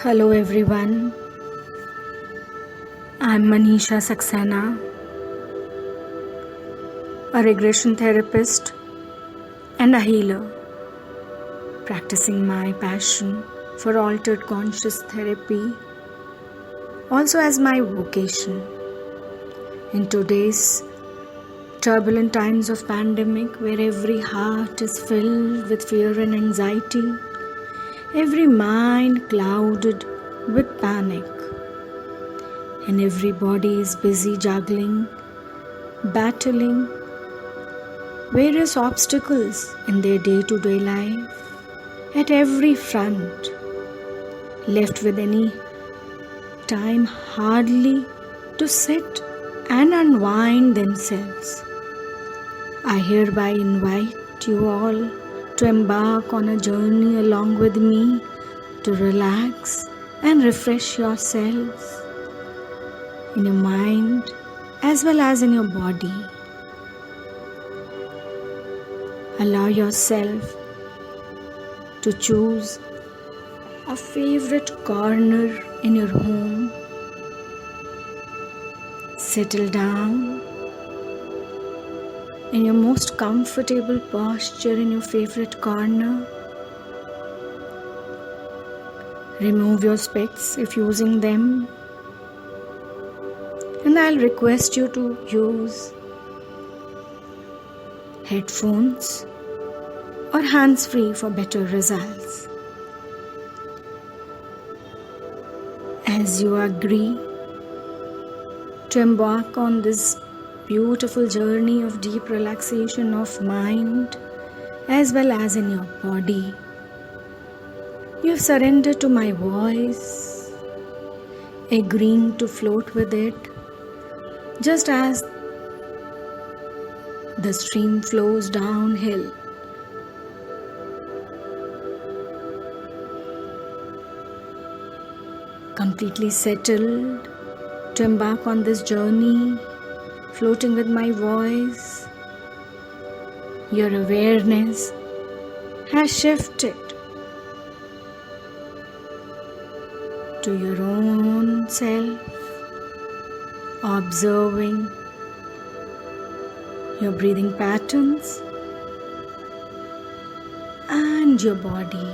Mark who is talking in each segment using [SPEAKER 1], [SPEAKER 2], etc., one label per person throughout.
[SPEAKER 1] Hello everyone, I'm Manisha Saxena, a regression therapist and a healer, practicing my passion for altered conscious therapy also as my vocation. In today's turbulent times of pandemic where every heart is filled with fear and anxiety, every mind clouded with panic, and every body is busy juggling, battling various obstacles in their day-to-day life at every front, left with any time hardly to sit and unwind themselves. I hereby invite you all to embark on a journey along with me to relax and refresh yourselves in your mind as well as in your body. Allow yourself to choose a favorite corner in your home. Settle down in your most comfortable posture in your favorite corner. Remove your specs if using them, and I'll request you to use headphones or hands-free for better results. As you agree to embark on this beautiful journey of deep relaxation of mind as well as in your body, you've surrendered to my voice, agreeing to float with it just as the stream flows downhill. Completely settled to embark on this journey, floating with my voice, your awareness has shifted to your own self, observing your breathing patterns and your body.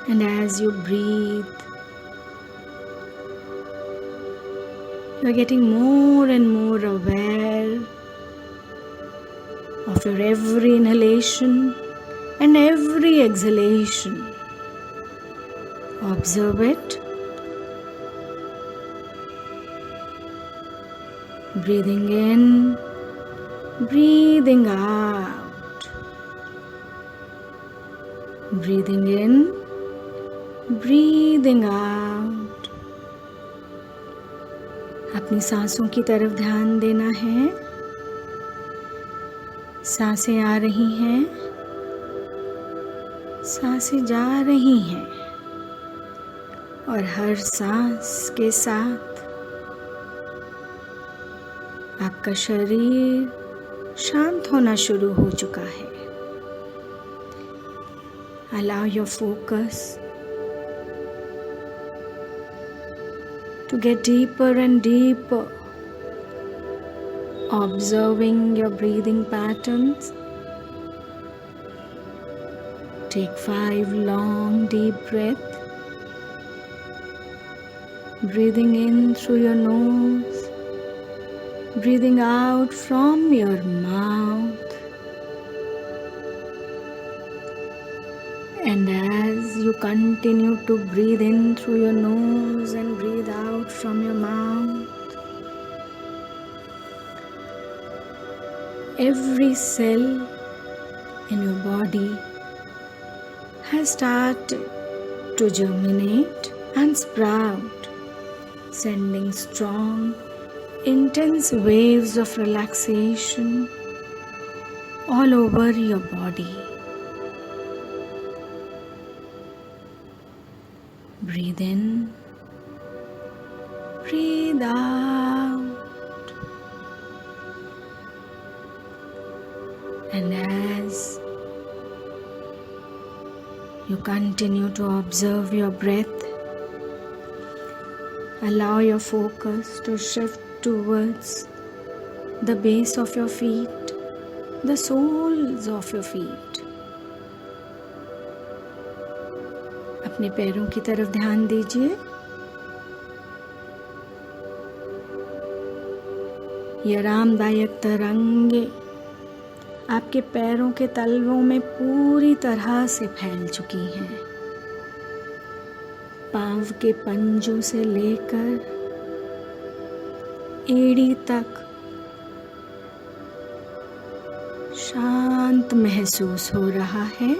[SPEAKER 1] And as you breathe, you're getting more and more aware of your every inhalation and every exhalation. Observe it. Breathing in, breathing out. Breathing in, breathing out. अपनी सांसों की तरफ ध्यान देना है. सांसें आ रही हैं, सांसें जा रही हैं, और हर सांस के साथ आपका शरीर शांत होना शुरू हो चुका है. Allow your focus to get deeper and deeper, observing your breathing patterns. Take 5 long deep breaths, breathing in through your nose, breathing out from your mouth. And as you continue to breathe in through your nose and breathe out from your mouth, every cell in your body has started to germinate and sprout, sending strong, intense waves of relaxation all over your body. Breathe in, breathe out, and as You continue to observe your breath. Allow your focus to shift towards the base of your feet, the soles of your feet. अपने पैरों की तरफ ध्यान दीजिए. ये आरामदायक तरंगे आपके पैरों के तलवों में पूरी तरह से फैल चुकी हैं. पांव के पंजों से लेकर एड़ी तक शांत महसूस हो रहा है.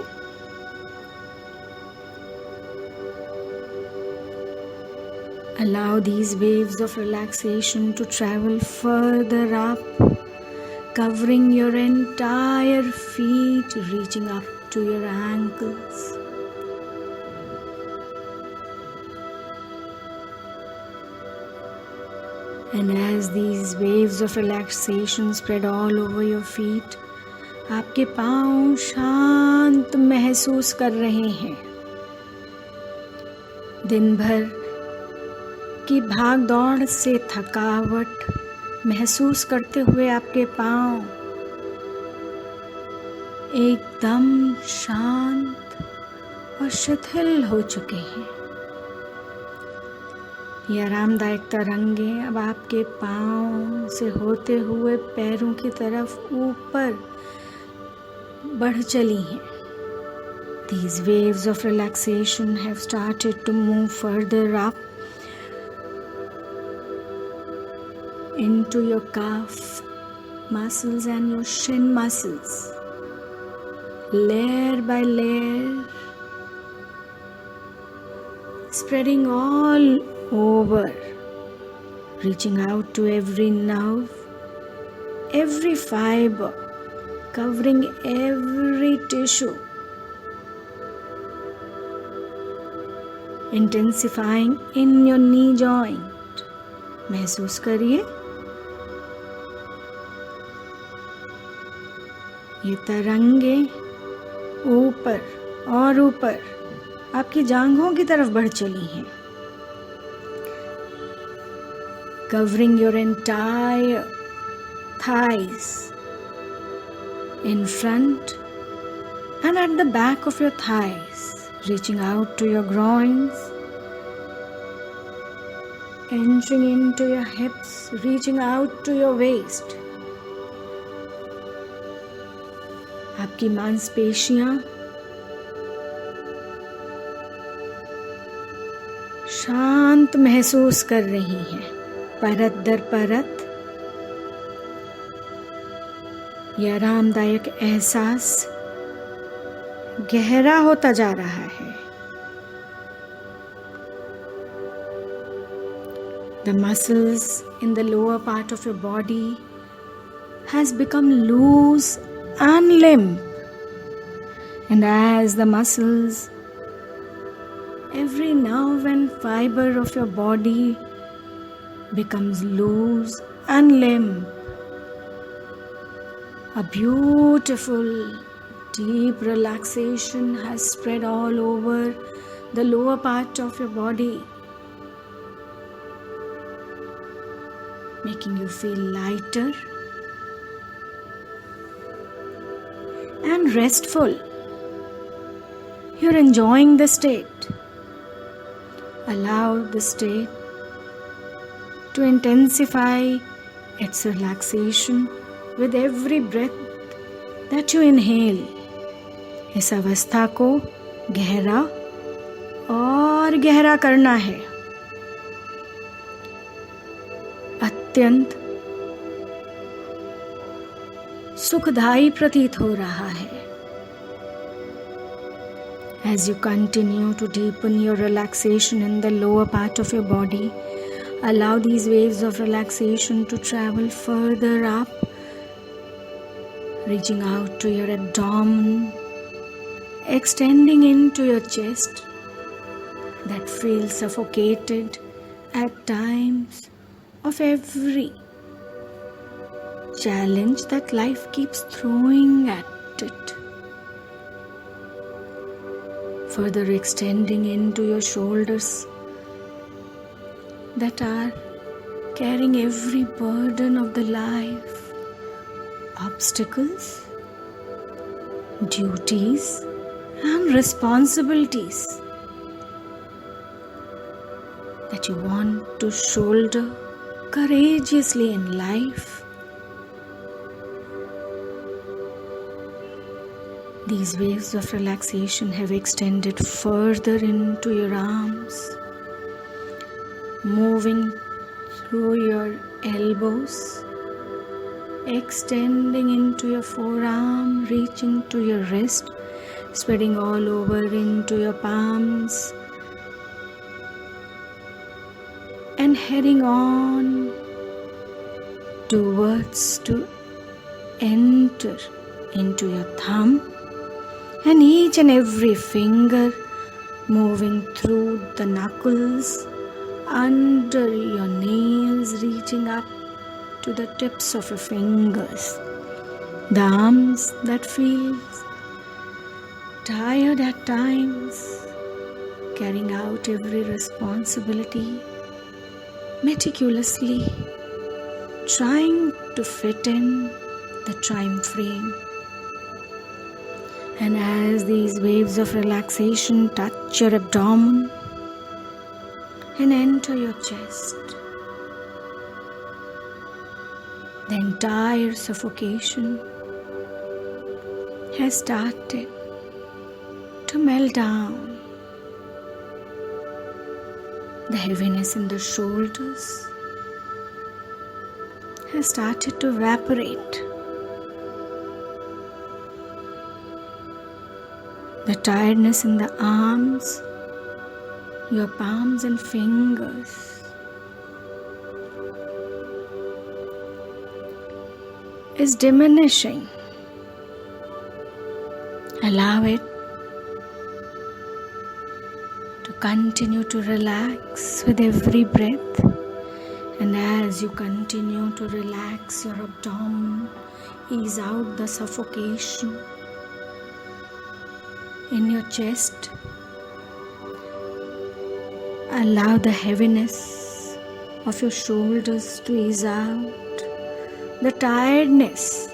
[SPEAKER 1] Allow these waves of relaxation to travel further up, covering your entire feet, reaching up to your ankles. And as these waves of relaxation spread all over your feet, आपके पांव शांत महसूस कर रहे हैं. दिन भर की भाग दौड़ से थकावट महसूस करते हुए आपके पांव एकदम शांत और शिथिल हो चुके हैं. ये आरामदायक तरंगे अब आपके पांव से होते हुए पैरों की तरफ ऊपर बढ़ चली हैं. These waves of relaxation have started to move further up into your calf muscles and your shin muscles, layer by layer, spreading all over, reaching out to every nerve, every fiber, covering every tissue, intensifying in your knee joint. महसूस करिए ये तरंगे ऊपर और ऊपर आपकी जांघों की तरफ बढ़ चली हैं, covering your entire thighs, in front and at the back of your thighs, reaching out to your groins, entering into your hips, reaching out to your waist. आपकी मांसपेशियां शांत महसूस कर रही हैं, परत दर परत. यह आरामदायक एहसास गहरा होता जा रहा है. The muscles in the lower part of your body has become loose and limp, and as the muscles, every nerve and fiber of your body becomes loose and limp, a beautiful deep relaxation has spread all over the lower part of your body, making you feel lighter and restful. You're enjoying the state. Allow the state to intensify its relaxation with every breath that you inhale. इस अवस्था को गहरा और गहरा करना है. अत्यंत सुखदायी प्रतीत हो रहा है. As you continue to deepen your relaxation in the lower part of your body, allow these waves of relaxation to travel further up, reaching out to your abdomen, extending into your chest that feels suffocated at times of every challenge that life keeps throwing at it. further extending into your shoulders that are carrying every burden of the life, obstacles, duties, and responsibilities that you want to shoulder courageously in life. These waves of relaxation have extended further into your arms, moving through your elbows, extending into your forearm, reaching to your wrist, spreading all over into your palms, and heading on towards to enter into your thumb, and each and every finger moving through the knuckles, under your nails, reaching up to the tips of your fingers. The arms that feel tired at times, carrying out every responsibility meticulously, trying to fit in the time frame. And as these waves of relaxation touch your abdomen and enter your chest, the entire suffocation has started to melt down. The heaviness in the shoulders has started to evaporate. The tiredness in the arms, your palms and fingers is diminishing. Allow it to continue to relax with every breath. And as you continue to relax your abdomen, ease out the suffocation in your chest. Allow the heaviness of your shoulders to ease out, the tiredness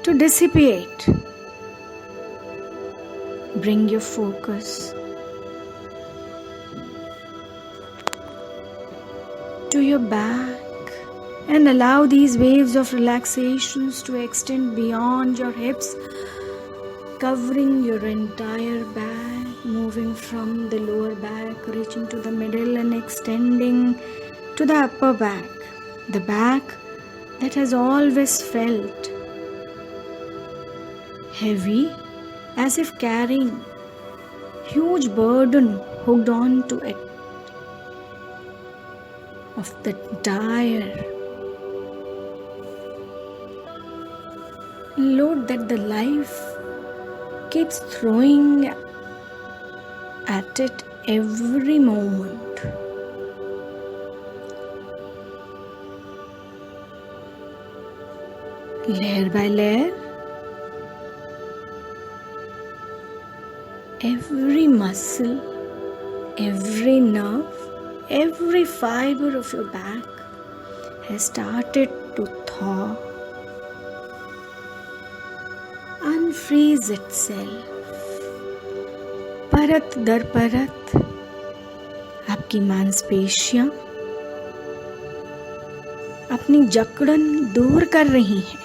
[SPEAKER 1] to dissipate. Bring your focus to your back and allow these waves of relaxations to extend beyond your hips, covering your entire back, moving from the lower back, reaching to the middle and extending to the upper back. The back that has always felt heavy, as if carrying huge burden hooked on to it, of the entire load that the life keeps throwing at it every moment. Layer by layer, every muscle, every nerve, every fiber of your back has started to thaw, unfreeze itself. परत दर परत आपकी मांसपेशियां अपनी जकड़न दूर कर रही हैं।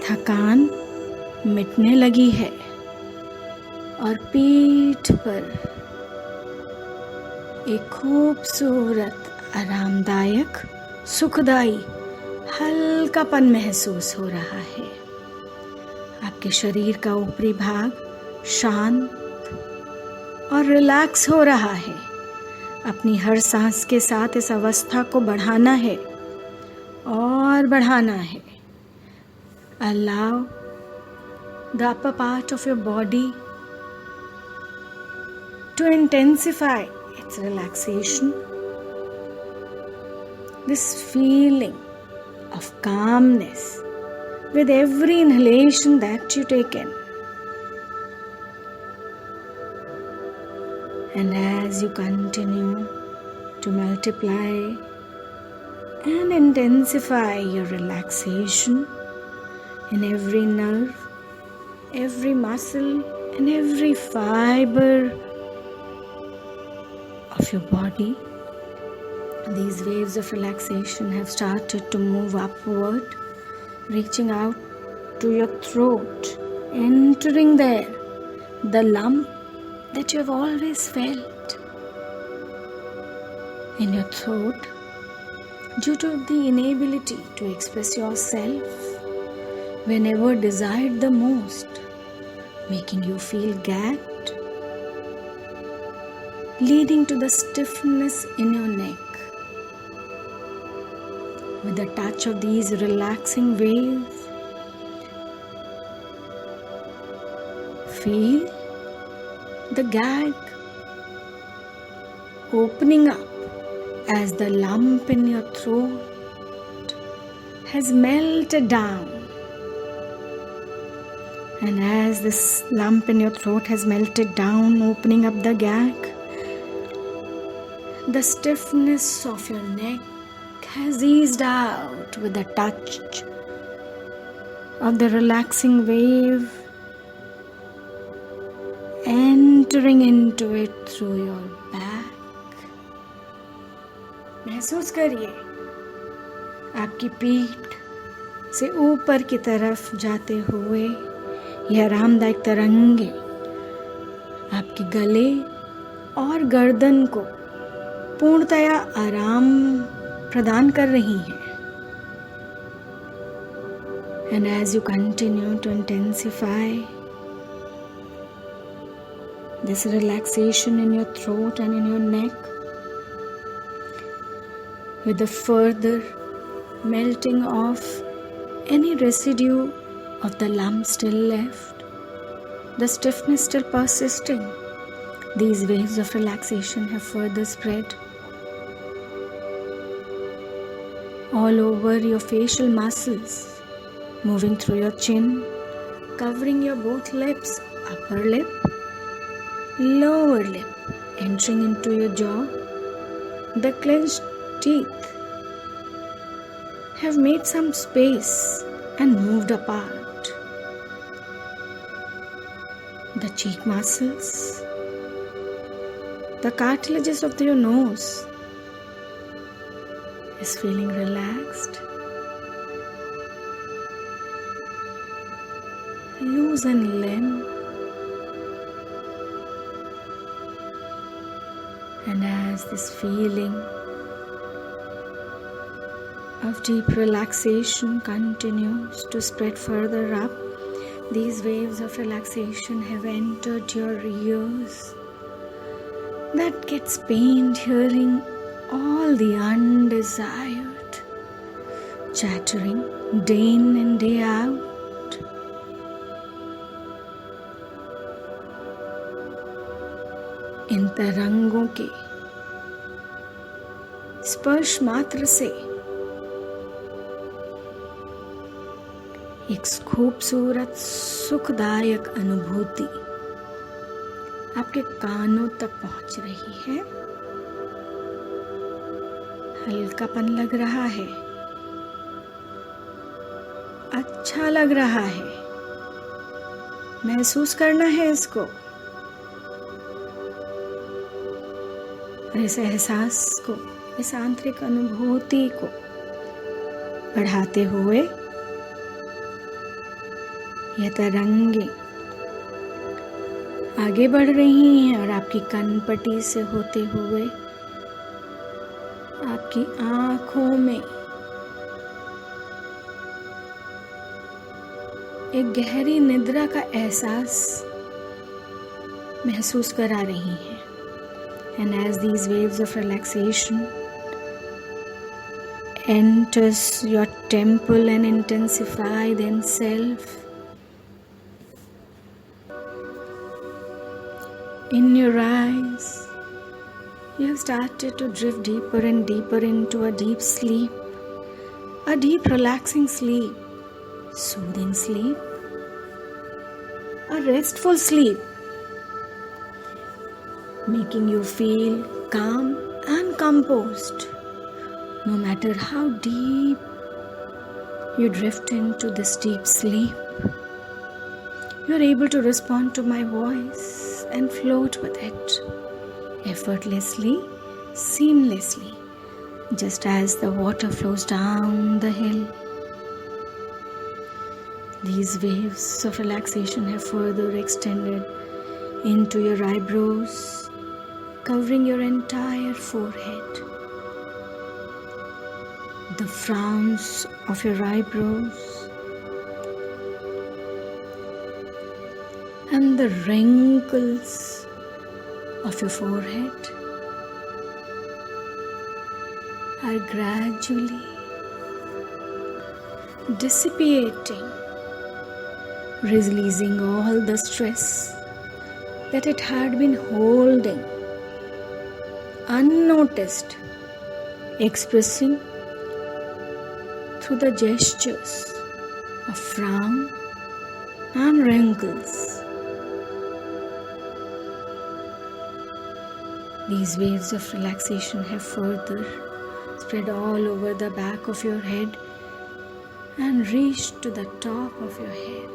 [SPEAKER 1] थकान मिटने लगी है और पीठ पर एक खूबसूरत, आरामदायक, सुखदाई हल्कापन महसूस हो रहा है। आपके शरीर का ऊपरी भाग शांत और रिलैक्स हो रहा है। अपनी हर सांस के साथ इस अवस्था को बढ़ाना है और बढ़ाना है। Allow the upper part of your body to intensify its relaxation. This feeling of calmness with every inhalation that you take in. And as you continue to multiply and intensify your relaxation in every nerve, every muscle, and every fiber of your body, these waves of relaxation have started to move upward, reaching out to your throat, entering there, the lump that you have always felt in your throat due to the inability to express yourself whenever desired the most, making you feel gagged, leading to the stiffness in your neck. With the touch of these relaxing waves, feel the gag opening up as the lump in your throat has melted down. And as this lump in your throat has melted down, opening up the gag, the stiffness of your neck has eased out with the touch of the relaxing wave entering into it through your back. महसूस करिए आपकी पीठ से ऊपर की तरफ जाते हुए यह आरामदायक तरंगे आपके गले और गर्दन को पूर्णतया आराम प्रदान कर रही हैं. And as you continue to intensify this relaxation in your throat and in your neck, with the further melting of any residue of the lump still left, the stiffness still persisting, these waves of relaxation have further spread all over your facial muscles, moving through your chin, covering your both lips, upper lip, lower lip, entering into your jaw. The clenched teeth have made some space and moved apart. The cheek muscles, the cartilages of your nose is feeling relaxed. Loosen limb. And as this feeling of deep relaxation continues to spread further up, these waves of relaxation have entered your ears. That gets pained hearing all the undesired chattering day in and day out. इन तरंगों के स्पर्श मात्र से एक खूबसूरत सुखदायक अनुभूति आपके कानों तक पहुंच रही है. हल्कापन लग रहा है, अच्छा लग रहा है. महसूस करना है इसको, इस एहसास को, इस आंतरिक अनुभूति को बढ़ाते हुए यह तरंगे आगे बढ़ रही हैं और आपकी कनपटी से होते हुए आपकी आंखों में एक गहरी निद्रा का एहसास महसूस करा रही हैं. And as these waves of relaxation enters your temple and intensify themselves, in your eyes, you have started to drift deeper and deeper into a deep sleep, a deep relaxing sleep, soothing sleep, a restful sleep. making you feel calm and composed. No matter how deep you drift into this deep sleep, you are able to respond to my voice and float with it effortlessly, seamlessly, just as the water flows down the hill. These waves of relaxation have further extended into your eyebrows, covering your entire forehead. The frowns of your eyebrows and the wrinkles of your forehead are gradually dissipating, releasing all the stress that it had been holding unnoticed, expressing through the gestures of frown and wrinkles. These waves of relaxation have further spread all over the back of your head and reached to the top of your head.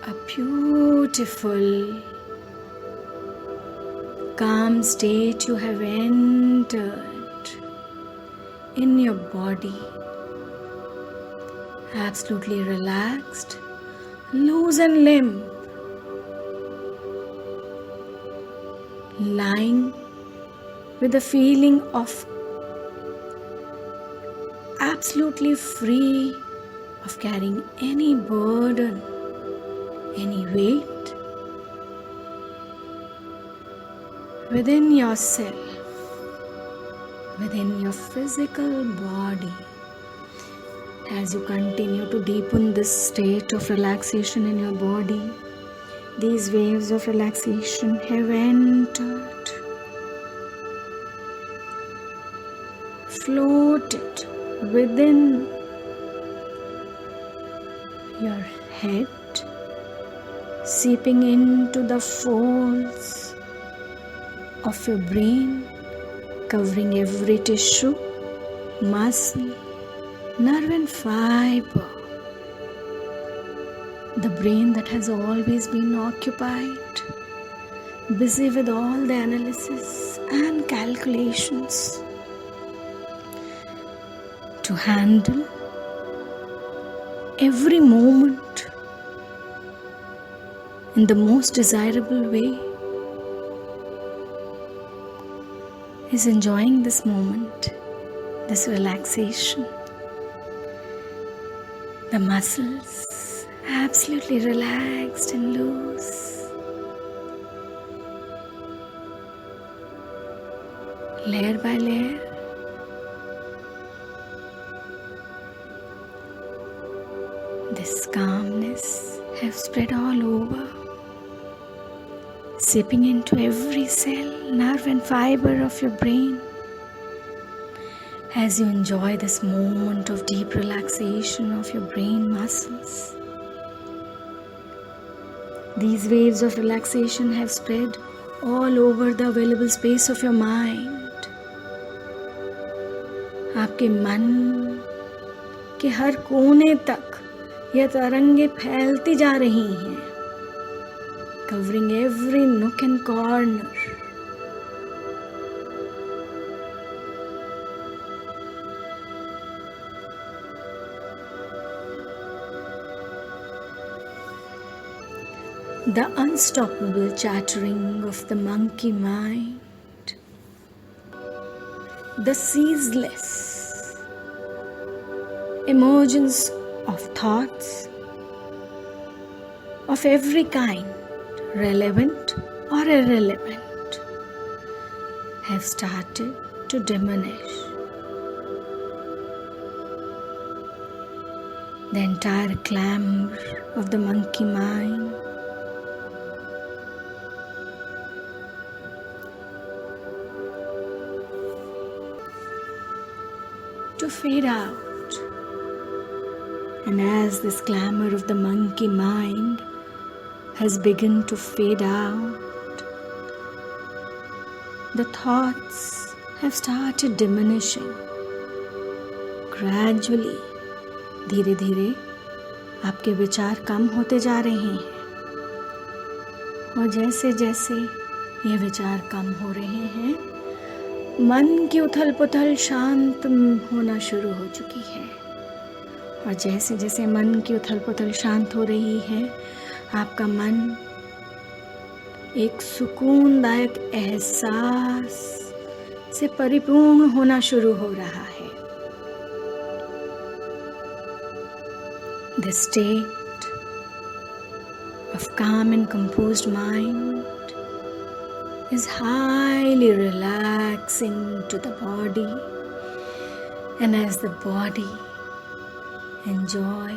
[SPEAKER 1] A beautiful, calm state you have entered in your body. Absolutely relaxed, loose and limp, lying with a feeling of absolutely free of carrying any burden, any weight within yourself, within your physical body. As you continue to deepen this state of relaxation in your body, these waves of relaxation have entered, floated within your head, seeping into the folds of your brain, covering every tissue, muscle, nerve and fiber. The brain that has always been occupied, busy with all the analysis and calculations to handle every moment in the most desirable way, is enjoying this moment, this relaxation. The muscles absolutely relaxed and loose. Layer by layer, this calmness has spread all over, seeping into every cell, nerve and fiber of your brain. As you enjoy this moment of deep relaxation of your brain muscles, these waves of relaxation have spread all over the available space of your mind. आपके मन के हर कोने तक यह तरंगे फैलती जा रही हैं, covering every nook and corner. The unstoppable chattering of the monkey mind, the ceaseless emergence of thoughts of every kind, relevant or irrelevant, have started to diminish. The entire clamor of the monkey mind to fade out And as this clamor of the monkey mind has begun to fade out, the thoughts have started diminishing. Gradually, धीरे धीरे आपके विचार कम होते जा रहे हैं, और जैसे जैसे ये विचार कम हो रहे हैं, मन की उथल पुथल शांत होना शुरू हो चुकी है। और जैसे जैसे मन की उथल पुथल शांत हो रही है, आपका मन एक सुकूनदायक एहसास से परिपूर्ण होना शुरू हो रहा है। The state of calm and composed mind is highly relaxing to the body, and as the body enjoy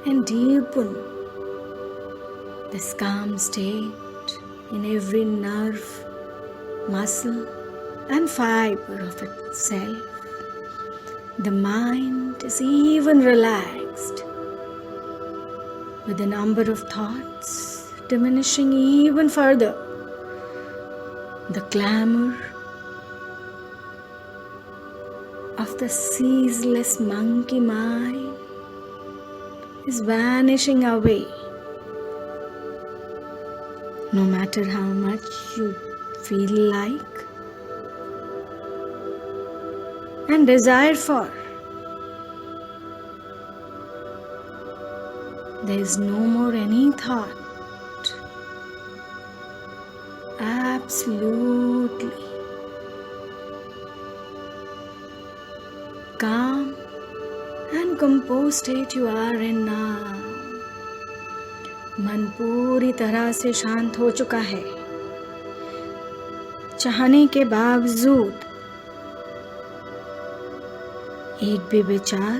[SPEAKER 1] and deepen this calm state in every nerve, muscle and fiber of itself, the mind is even relaxed, with the number of thoughts diminishing even further. The clamor of the ceaseless monkey mind is vanishing away. No matter how much you feel like and desire for, there is no more any thought. Absolutely calm and composed state you are in now. मन पूरी तरह से शांत हो चुका है। चाहने के बावजूद एक भी विचार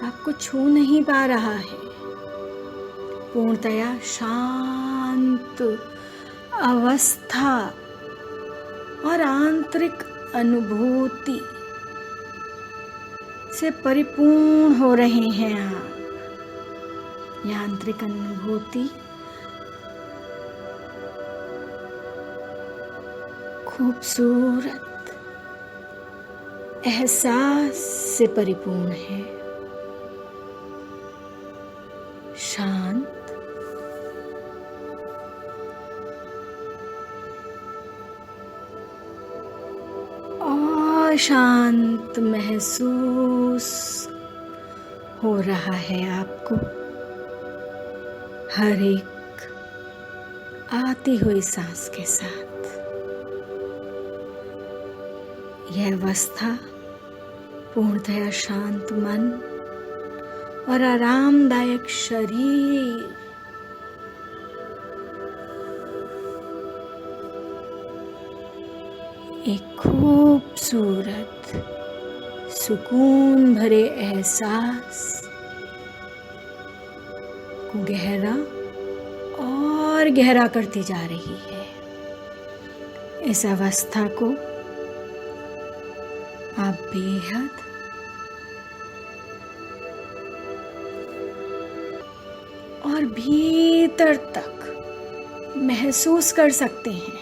[SPEAKER 1] आपको छू नहीं पा रहा है। पूर्णतया शांत अवस्था और आंतरिक अनुभूति से परिपूर्ण हो रहे हैं आप। यह आंतरिक अनुभूति खूबसूरत एहसास से परिपूर्ण है। शांत और शांत महसूस हो रहा है आपको हर एक आती हुई सांस के साथ। यह अवस्था पूर्णतया शांत मन और आरामदायक शरीर एक खूबसूरत सुकून भरे एहसास को गहरा और गहरा करती जा रही है। इस अवस्था को आप बेहद और भीतर तक महसूस कर सकते हैं।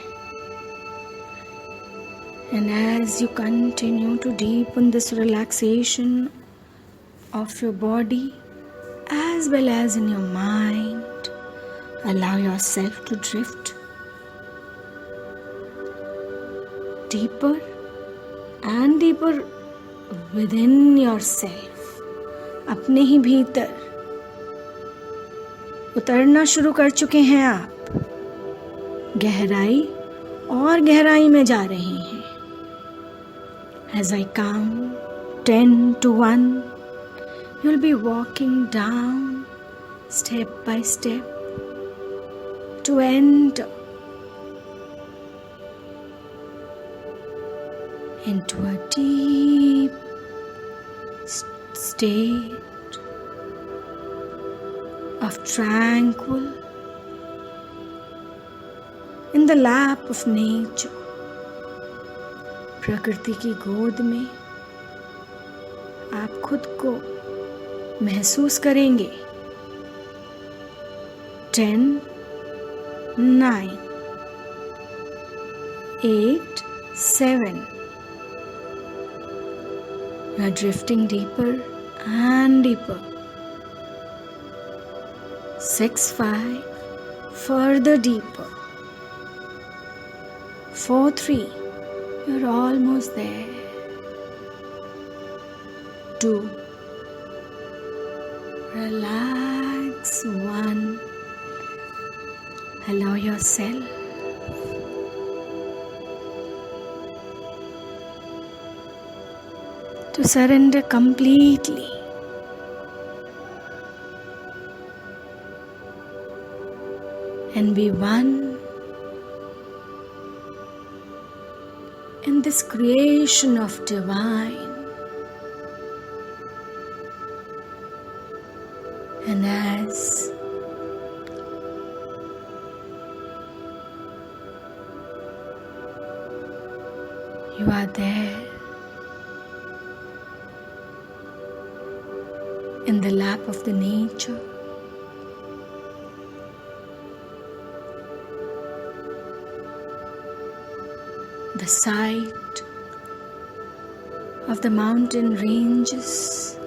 [SPEAKER 1] And as you continue to deepen this relaxation of your body as well as in your mind, allow yourself to drift deeper and deeper within yourself. अपने ही भीतर उतरना शुरू कर चुके हैं आप। गहराई और गहराई में जा रहे हैं। As I count 10 to 1, you'll be walking down step by step to enter into a deep state of tranquil in the lap of nature. प्रकृति की गोद में आप खुद को महसूस करेंगे 10, 9, 8, 7. You are drifting deeper and deeper. 6, 5, further deeper. 4, 3, you're almost there. 2, relax. 1, allow yourself to surrender completely. And be one in this creation of divine. And as you are there in the lap of the nature, the sight of the mountain ranges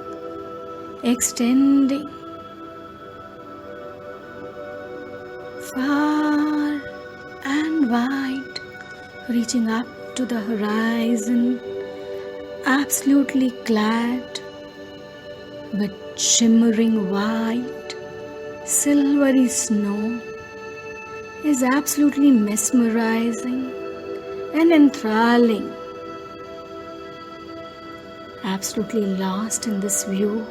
[SPEAKER 1] extending far and wide, reaching up to the horizon, absolutely clad with shimmering white, silvery snow, is absolutely mesmerizing and enthralling. Absolutely lost in this view,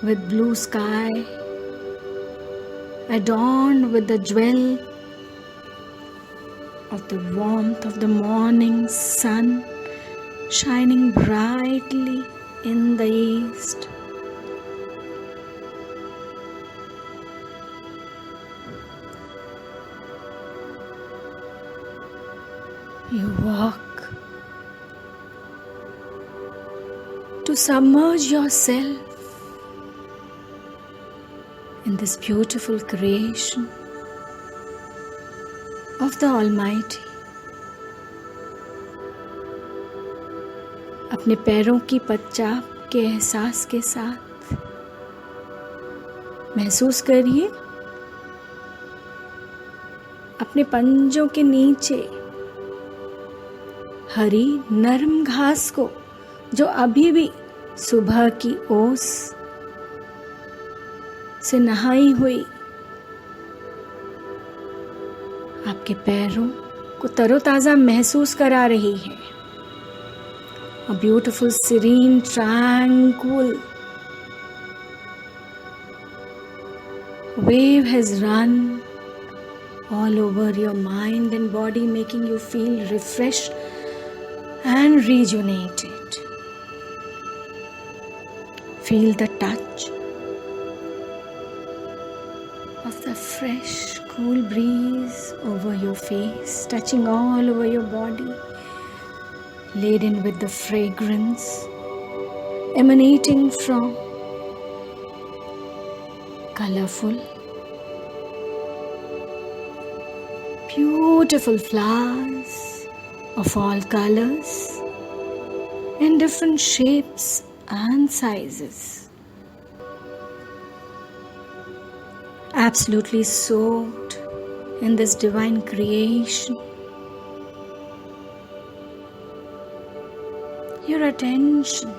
[SPEAKER 1] with blue sky adorned with the jewel of the warmth of the morning sun shining brightly in the east. You walk to submerge yourself in this beautiful creation of the Almighty. अपने पैरों की पदचाप के एहसास के साथ महसूस करिए अपने पंजों के नीचे हरी नरम घास को, जो अभी भी सुबह की ओस से नहाई हुई आपके पैरों को तरोताजा महसूस करा रही है. A beautiful, serene, tranquil wave has run all over your mind and body, making you feel refreshed and rejuvenated. Feel the touch of the fresh, cool breeze over your face, touching all over your body, laden with the fragrance emanating from colorful, beautiful flowers of all colors in different shapes and sizes. Absolutely soaked in this divine creation. Your attention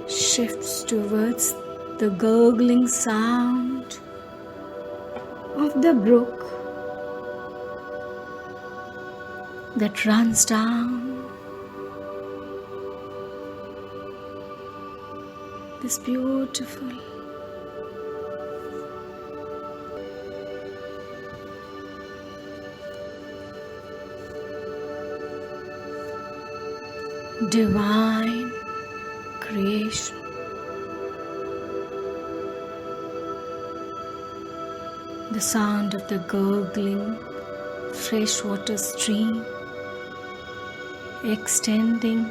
[SPEAKER 1] shifts towards the gurgling sound of the brook that runs down this beautiful divine creation. The sound of the gurgling freshwater stream extending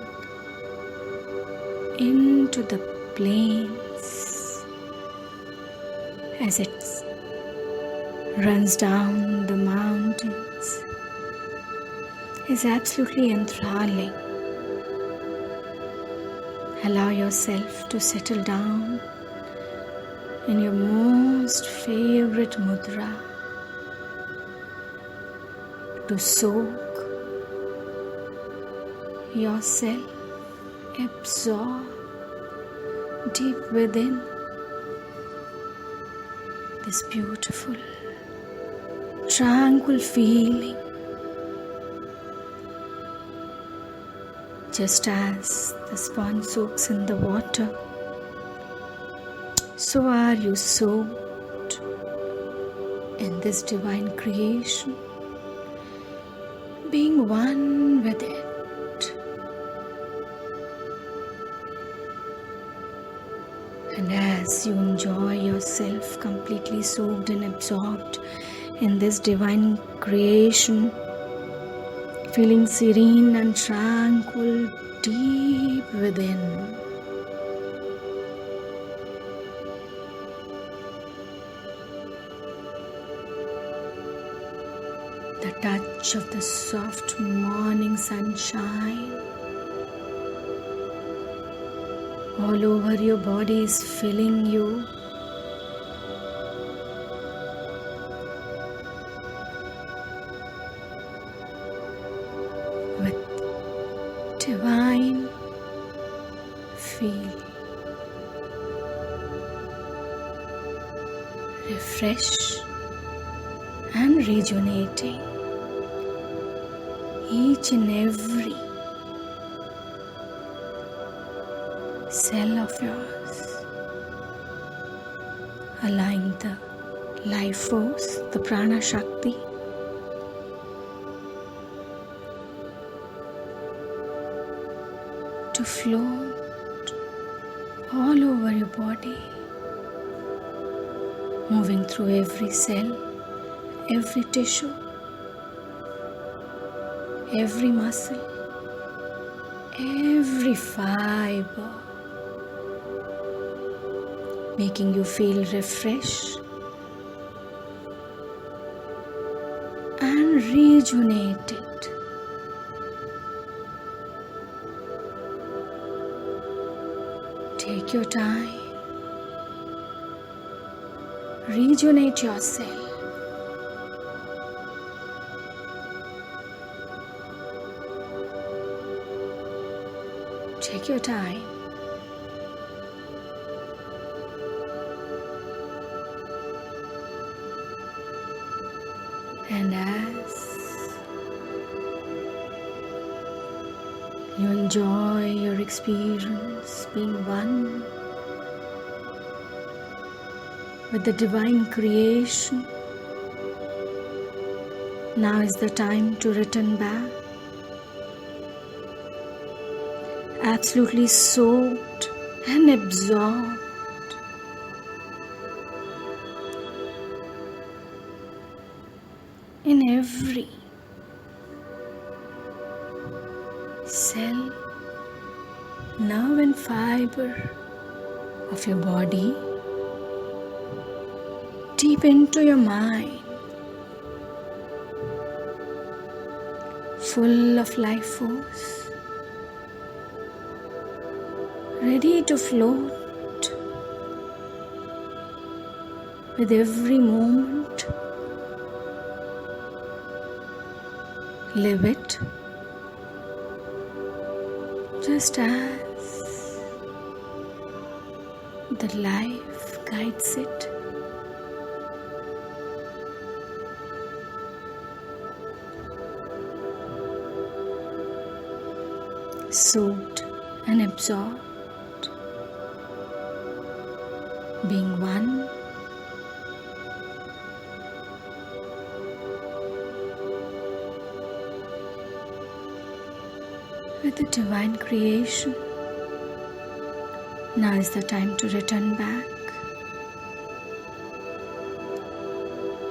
[SPEAKER 1] into the plains as it runs down the mountains is absolutely enthralling. Allow yourself to settle down in your most favorite mudra, to soak yourself, absorb deep within this beautiful, tranquil feeling. Just as the sponge soaks in the water, so are you soaked in this divine creation, being one with it. And as you enjoy yourself completely soaked and absorbed in this divine creation, feeling serene and tranquil deep within, the touch of the soft morning sunshine all over your body is filling you with divine feel, refresh and rejuvenating each and every cell of yours, allowing the life force, the prana shakti, to float all over your body, moving through every cell, every tissue, every muscle, every fiber, making you feel refreshed and rejuvenated. Take your time, rejuvenate yourself. Take your time. And as you enjoy your experience being one with the divine creation, now is the time to return back, absolutely soaked and absorbed in every cell, nerve and fiber of your body, deep into your mind, full of life force, ready to float with every moment. Live it just as the life guides it. Soaked and absorbed, being one with the divine creation. Now is the time to return back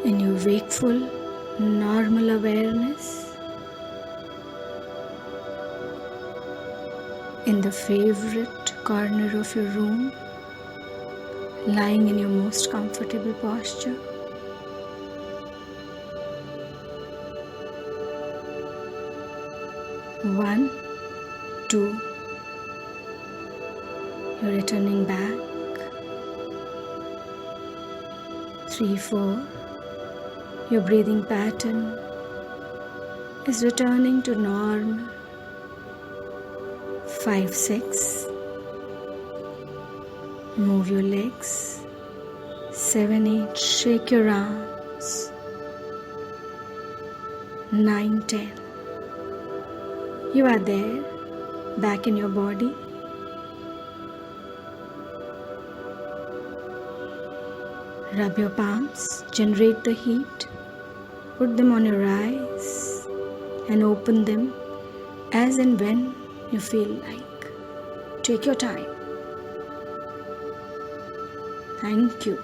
[SPEAKER 1] in your wakeful normal awareness in the favorite corner of your room, lying in your most comfortable posture. One, two, you're returning back. 3, 4, your breathing pattern is returning to normal. 5, 6, move your legs. 7, 8, shake your arms. 9, 10, you are there, back in your body. Rub your palms, generate the heat, put them on your eyes and open them as and when you feel like. Take your time. Thank you.